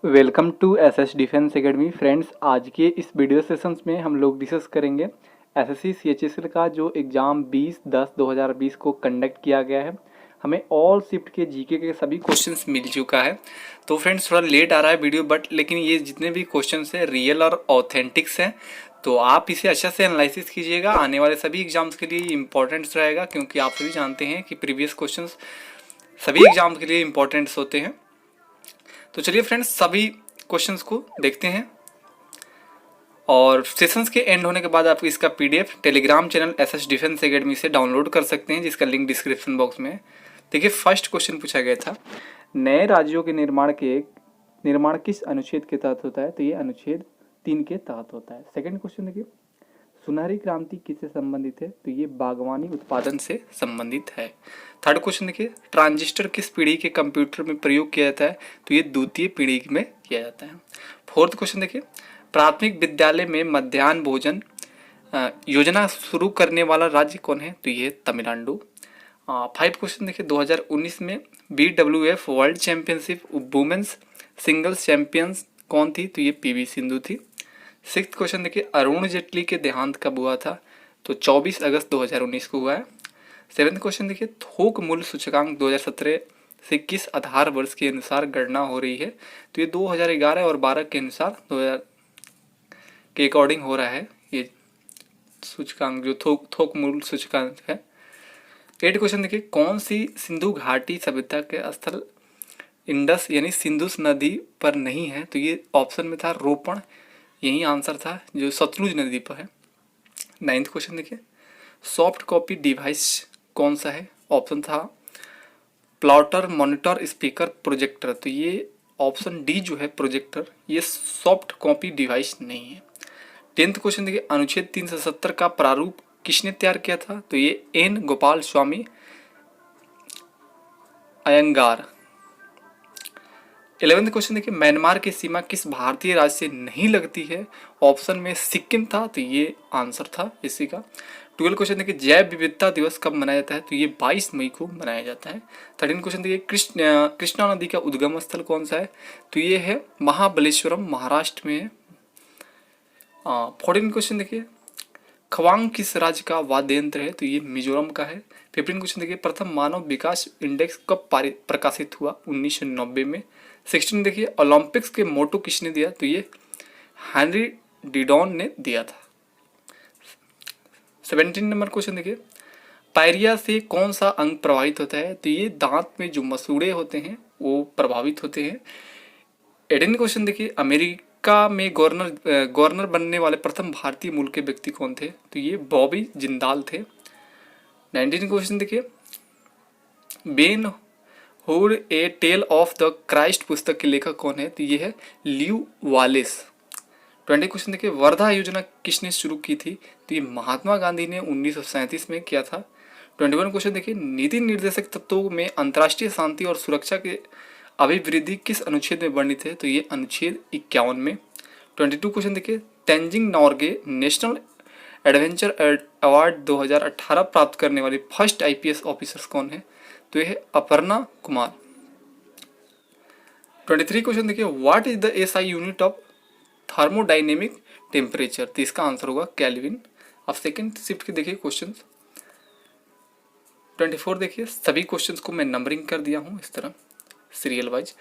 Welcome to SS defence academy friends. आज के इस वीडियो सेशंस में हम लोग डिस्कस करेंगे एसएससी सीएचएसएल का जो एग्ज़ाम 20/10/2020 को कंडक्ट किया गया है। हमें ऑल शिफ्ट के जीके के सभी क्वेश्चंस मिल चुका है। तो फ्रेंड्स थोड़ा लेट आ रहा है वीडियो, बट लेकिन ये जितने भी क्वेश्चंस हैं रियल और ऑथेंटिक्स हैं, तो आप इसे अच्छा से एनालिसिस कीजिएगा। आने वाले सभी एग्जाम्स के लिए इंपॉर्टेंट्स रहेगा, क्योंकि आप सभी जानते हैं कि प्रीवियस क्वेश्चंस सभी एग्जाम्स के लिए इंपॉर्टेंट्स होते हैं। तो चलिए फ्रेंड्स सभी क्वेश्चंस को देखते हैं, और सेशंस के एंड होने के बाद आप इसका PDF Telegram channel SS defence academy से डाउनलोड कर सकते हैं, जिसका लिंक डिस्क्रिप्शन बॉक्स में है। देखिए, फर्स्ट क्वेश्चन पूछा गया था, नए राज्यों के निर्माण किस अनुच्छेद के तहत होता है? तो ये अनुच्छेद 3 के तहत होता है। सेकंड क्वेश्चन देखिए, सुनहरी क्रांति किससे संबंधित है? तो ये बागवानी उत्पादन से संबंधित है। थर्ड क्वेश्चन देखिए, ट्रांजिस्टर किस पीढ़ी के कंप्यूटर में प्रयोग किया जाता है? तो ये द्वितीय पीढ़ी में किया जाता है। फोर्थ क्वेश्चन देखिए, प्राथमिक विद्यालय में मध्याह्न भोजन योजना शुरू करने वाला राज्य कौन है? तो ये तमिलनाडु। फाइव क्वेश्चन देखिए, 2019 में BWF world championship women's singles champions कौन थी? तो ये PV सिंधु थी। सिक्स्थ क्वेश्चन देखिए, अरुण जेटली के देहांत कब हुआ था? तो 24 अगस्त 2019 को हुआ है। सेवेंथ क्वेश्चन देखिए, थोक मूल्य सूचकांक 2017 से किस आधार वर्ष के अनुसार गणना हो रही है? तो ये 2011 और 12 के अनुसार 2000 के अकॉर्डिंग हो रहा है ये सूचकांक, जो थोक मूल्य सूचकांक है। एट क्वेश्चन देखिए, कौन सी सिंधु घाटी सभ्यता के स्थल इंडस यानी सिंधुस नदी पर नहीं है? तो ये ऑप्शन में था रोपण, यही आंसर था, जो सतलुज नदी पर है। नाइन्थ क्वेश्चन देखिए, सॉफ्ट कॉपी डिवाइस कौन सा है? ऑप्शन था प्लॉटर, मॉनिटर, स्पीकर, प्रोजेक्टर। तो ये ऑप्शन डी जो है प्रोजेक्टर, ये सॉफ्ट कॉपी डिवाइस नहीं है। टेंथ क्वेश्चन देखिए, अनुच्छेद 370 का प्रारूप किसने तैयार किया था? तो ये N Gopal Swami Iyengar. 11th question देखिए, म्यांमार की सीमा किस भारतीय राज्य से नहीं लगती है? ऑप्शन में सिक्किम था, तो ये आंसर था इसी का। 12th क्वेश्चन देखिए, जैव विविधता दिवस कब मनाया जाता है? तो ये 22 मई को मनाया जाता है। 13th क्वेश्चन देखिए, कृष्णा नदी का उद्गम स्थल कौन सा है? तो ये है महाबलेश्वरम, महाराष्ट्र में है। 14th क्वेश्चन देखिए, खवांग किस राज्य का वाद्य यंत्र है? तो ये मिजोरम का है। 15th क्वेश्चन देखिए, प्रथम मानव विकास इंडेक्स कब प्रकाशित हुआ? 1990 में। 16 देखिए, ओलंपिक्स के मोटो किसने दिया? तो ये हेनरी डिडॉन ने दिया था। 17 नंबर क्वेश्चन देखिए, पायरिया से कौन सा अंग प्रभावित होता है? तो ये दांत में जो मसूड़े होते हैं वो प्रभावित होते हैं। 18 क्वेश्चन देखिए, अमेरिका में गवर्नर बनने वाले प्रथम भारतीय मूल के व्यक्ति कौन थे? तो ये बॉबी जिंदाल थे। 19 क्वेश्चन देखिए, बेन हुर ए टेल ऑफ द क्राइस्ट पुस्तक के लेखक कौन है? तो ये है ल्यू वालेस। 20 क्वेश्चन देखिए, वर्धा योजना किसने शुरू की थी? तो ये महात्मा गांधी ने 1937 में किया था। 21 क्वेश्चन देखिए, नीति निर्देशक तत्वों में अंतर्राष्ट्रीय शांति और सुरक्षा के अभिवृद्धि किस अनुच्छेद में वर्णित है? तो ये अनुच्छेद 51 में। 22 क्वेश्चन देखिए, Tenzing Norgay national adventure award 2018 प्राप्त करने वाली फर्स्ट IPS ऑफिसर्स कौन है? तो यह है अपर्णा कुमार। 23 क्वेश्चन देखिए, what is the SI unit of thermodynamic temperature? तो इसका आंसर होगा केल्विन। अब सेकंड शिफ्ट के देखिए क्वेश्चन। 24 देखिए, सभी क्वेश्चंस को मैं नंबरिंग कर दिया हूं इस तरह सीरियल वाइज।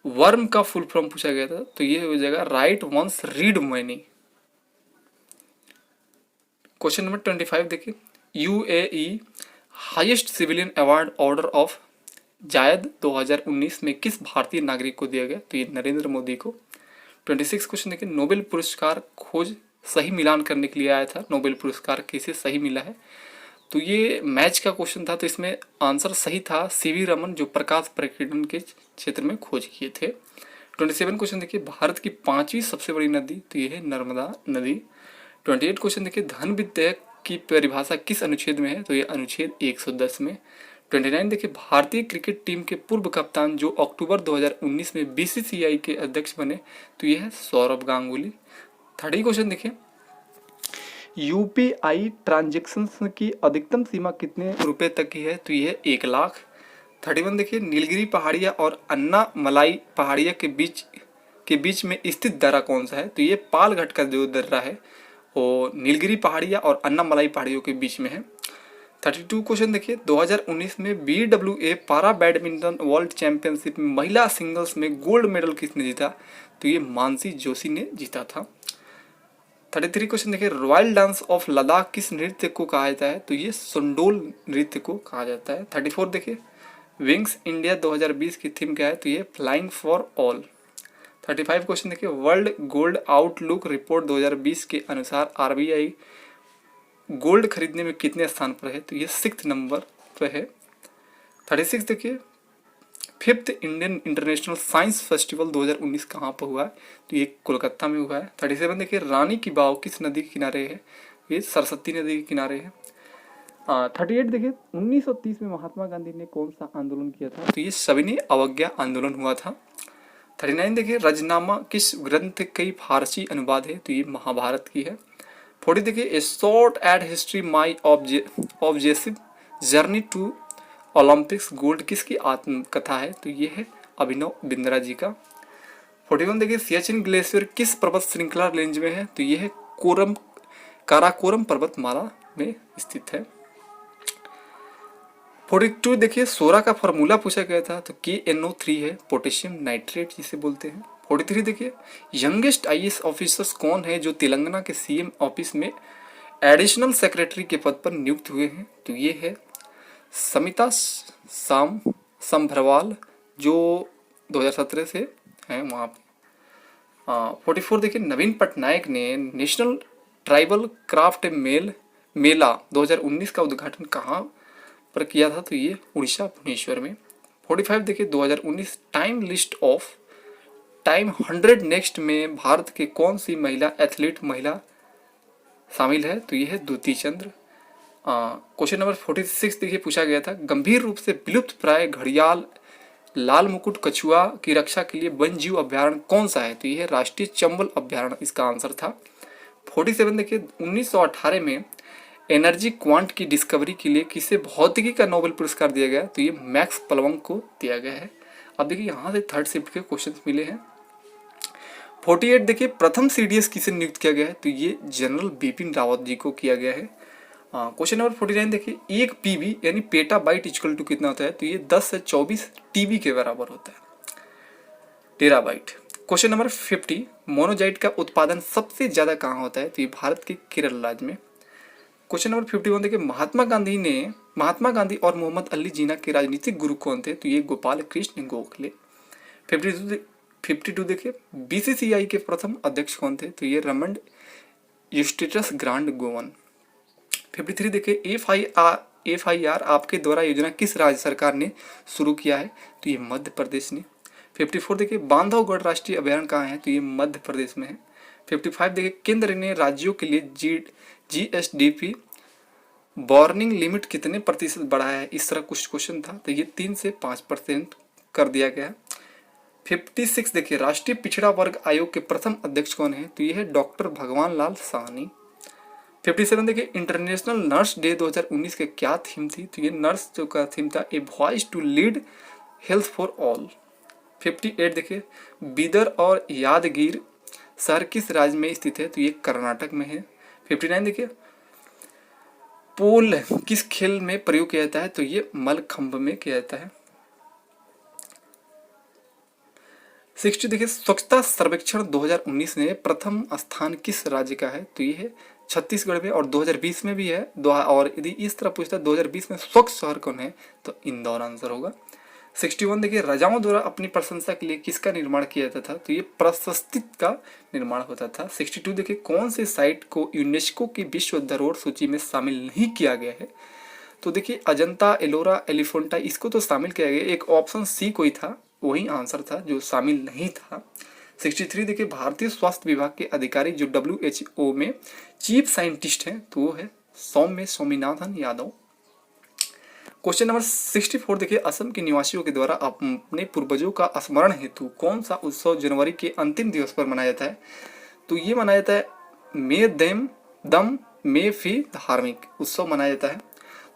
वर्म का फुल फॉर्म पूछा गया था, तो ये हो जाएगा write once read many. Question number 25 देखिए, UAE highest civilian award order of Zayed 2019 में किस भारतीय नागरिक को दिया गया? तो ये नरेंद्र मोदी को। 26 क्वेश्चन देखिए, नोबेल पुरस्कार खोज सही मिलान करने के लिए आया था, नोबेल पुरस्कार किसे सही मिला है? तो ये मैच का क्वेश्चन था, तो इसमें आंसर सही था CV रमन, जो प्रकाश प्रकीर्णन के क्षेत्र में खोज किए थे। 27 क्वेश्चन देखिए, भारत की 5वीं सबसे बड़ी नदी? तो ये है नर्मदा नदी। 28 क्वेश्चन देखिए, धन विधेयक की परिभाषा किस अनुच्छेद में है? तो ये अनुच्छेद 110 में। 29 देखिए, भारतीय क्रिकेट टीम के पूर्व कप्तान जो अक्टूबर 2019 में BCCI के अध्यक्ष बने? तो ये है सौरभ गांगुली। 30 क्वेश्चन देखिए, UPI ट्रांजेक्शन्स की अधिकतम सीमा कितने रुपए तक की है? तो ये है 1 लाख। 31 देखिए, नीलगिरी पहाड़िया और अन्ना मलाई पहाड़िया के बीच के बीच में स्थित दर्रा कौन सा है? तो ये पालघाट का जो दर्रा है वो नीलगिरी पहाड़ियाँ और अन्नामलाई पहाड़ियों के बीच में है। 32 क्वेश्चन देखिए, 2019 में BWA पारा बैडमिंटन वर्ल्ड चैंपियनशिप में महिला सिंगल्स में गोल्ड मेडल किसने जीता? तो ये मानसी जोशी ने जीता था। 33 क्वेश्चन देखिए, रॉयल डांस ऑफ लद्दाख किस नृत्य को कहा जाता है? तो ये सुंडोल नृत्य को कहा जाता है। 34 देखिए, विंग्स इंडिया 2020 की थीम क्या है? तो ये फ्लाइंग फॉर ऑल। 35 क्वेश्चन देखिए, वर्ल्ड गोल्ड आउटलुक रिपोर्ट 2020 के अनुसार RBI गोल्ड खरीदने में कितने स्थान पर है? तो ये 6th नंबर पर है। 36 देखिए, 5th Indian international science festival 2019 कहाँ पर हुआ है? तो ये कोलकाता में हुआ है। 37 देखिए, रानी की वाव किस नदी के किनारे है? ये सरस्वती नदी के किनारे है। 38 देखिए, 1930 में महात्मा गांधी ने कौन सा आंदोलन किया था? तो ये सविनय अवज्ञा आंदोलन हुआ था। 39 देखिए, रजनामा किस ग्रंथ की फारसी अनुवाद है? तो ये महाभारत की है। 40 देखिए, a short at history my obsessive journey to Olympics gold किसकी आत्मकथा है? तो ये है अभिनव बिंद्रा जी का। 41 देखिए, सियाचिन ग्लेशियर किस पर्वत श्रृंखला रेंज में है? तो ये है काराकोरम पर्वतमाला में स्थित है। 42 देखिए, सोरा का फॉर्मूला पूछा गया था, तो KNO3 है, पोटेशियम नाइट्रेट जिसे बोलते हैं। 43 देखिए, यंगेस्ट IAS ऑफिसर्स कौन है जो तेलंगाना के CM ऑफिस में एडिशनल सेक्रेटरी के पद पर नियुक्त हुए हैं? तो ये है समिता संभरवाल जो 2017 से हैं वहाँ पे। 44 देखिए, नवीन पटनायक ने नेशनल ट्राइबल क्राफ्ट मेला 2019 का उद्घाटन कहाँ पर किया था? तो ये उड़ीसा भुवनेश्वर में। 45 देखिए, 2019 time list of time 100 next में भारत के कौन सी महिला एथलीट शामिल है? तो ये है द्युति चंद्र। क्वेश्चन नंबर 46 देखिए, पूछा गया था, गंभीर रूप से विलुप्त प्राय घड़ियाल लाल मुकुट कछुआ की रक्षा के लिए वन जीव अभ्यारण्य कौन सा है? तो ये है राष्ट्रीय चंबल अभ्यारण्य इसका आंसर था। 47 देखिए, 1918 में एनर्जी क्वांट की डिस्कवरी के लिए किसे भौतिकी का नोबेल पुरस्कार दिया गया? तो ये मैक्स प्लैंक को दिया गया है। अब देखिए, यहाँ से थर्ड शिफ्ट के क्वेश्चन मिले हैं। 48 देखिए, प्रथम CDS किसे नियुक्त किया गया है? तो ये जनरल बिपिन रावत जी को किया गया है। क्वेश्चन नंबर 49 देखिए, 1 PB यानी पेटा बाइट इक्वल टू कितना होता है? तो ये 10 से 24 TB के बराबर होता है, टेराबाइट। क्वेश्चन नंबर 50, मोनोजाइट का उत्पादन सबसे ज्यादा कहाँ होता है? तो ये भारत के केरल राज्य में। क्वेश्चन नंबर 51 देखिए, महात्मा गांधी और मोहम्मद अली जिन्ना के राजनीतिक गुरु कौन थे? तो ये गोपाल कृष्ण गोखले। 52 देखिए, BCCI के प्रथम अध्यक्ष कौन थे? तो ये रमंड यूस्टेटस ग्रांड गोवन। 53 देखिए, FIR आपके द्वारा योजना किस राज्य सरकार ने शुरू किया है? तो ये मध्य प्रदेश ने। 54 देखिए, बांधवगढ़ राष्ट्रीय अभयारण्य कहाँ है? तो ये मध्य प्रदेश में है। 55 देखिए, केंद्र ने राज्यों के लिए GSDP बॉर्निंग लिमिट कितने प्रतिशत बढ़ाया है? इस तरह कुछ क्वेश्चन था, तो ये 3 से 5% कर दिया गया। 56 देखिए, राष्ट्रीय पिछड़ा वर्ग आयोग के प्रथम अध्यक्ष कौन है? तो ये है डॉक्टर भगवान लाल साहनी। 57 देखिए, इंटरनेशनल नर्स डे 2019 के क्या थीम थी? तो ये नर्स जो का थीम था, a voice to lead health for all. 58 देखिए, बीदर और यादगीर शहर किस राज्य में स्थित है? तो ये कर्नाटक में है। 59 देखिए, पोल किस खेल में प्रयोग किया जाता है? तो ये मलखंभ में किया जाता है। 60 देखिए, स्वच्छता सर्वेक्षण 2019 में प्रथम स्थान किस राज्य का है? तो ये है छत्तीसगढ़ में, और 2020 में भी है। और यदि इस तरह पूछता है 2020 में स्वच्छ शहर कौन है? तो इंदौर आंसर होगा। 61 देखिए, राजाओं द्वारा अपनी प्रशंसा के लिए किसका निर्माण किया जाता था? तो ये प्रशस्ति का निर्माण होता था। 62 देखिए, कौन से साइट को यूनेस्को की विश्व धरोहर सूची में शामिल नहीं किया गया है? तो देखिए, अजंता एलोरा एलिफेंटा इसको तो शामिल किया गया, एक ऑप्शन C कोई था, वही आंसर था जो शामिल नहीं था। 63 देखिए, भारतीय स्वास्थ्य विभाग के अधिकारी जो WHO में चीफ साइंटिस्ट हैं, तो वो है स्वामीनाथन यादव। क्वेश्चन नंबर 64 देखिए, असम के निवासियों के द्वारा अपने पूर्वजों का स्मरण हेतु कौन सा उत्सव जनवरी के अंतिम दिवस पर मनाया जाता है? तो ये मनाया जाता है मे दम मे फी धार्मिक उत्सव मनाया जाता है।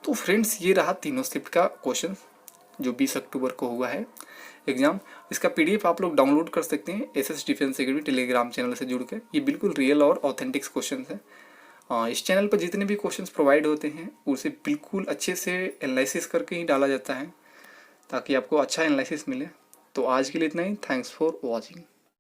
तो फ्रेंड्स, ये रहा तीनों शिफ्ट का क्वेश्चन जो 20 अक्टूबर को हुआ है। एग्ज़ाम। इसका PDF आप लोग डाउनलोड कर सकते हैं SS defence academy Telegram channel से जुड़ के। ये बिल्कुल रियल और ऑथेंटिक्स क्वेश्चन है। इस चैनल पर जितने भी क्वेश्चंस प्रोवाइड होते हैं उसे बिल्कुल अच्छे से एनालिसिस करके ही डाला जाता है ताकि आपको अच्छा एनालिसिस मिले। तो आज के लिए इतना ही। Thanks for watching.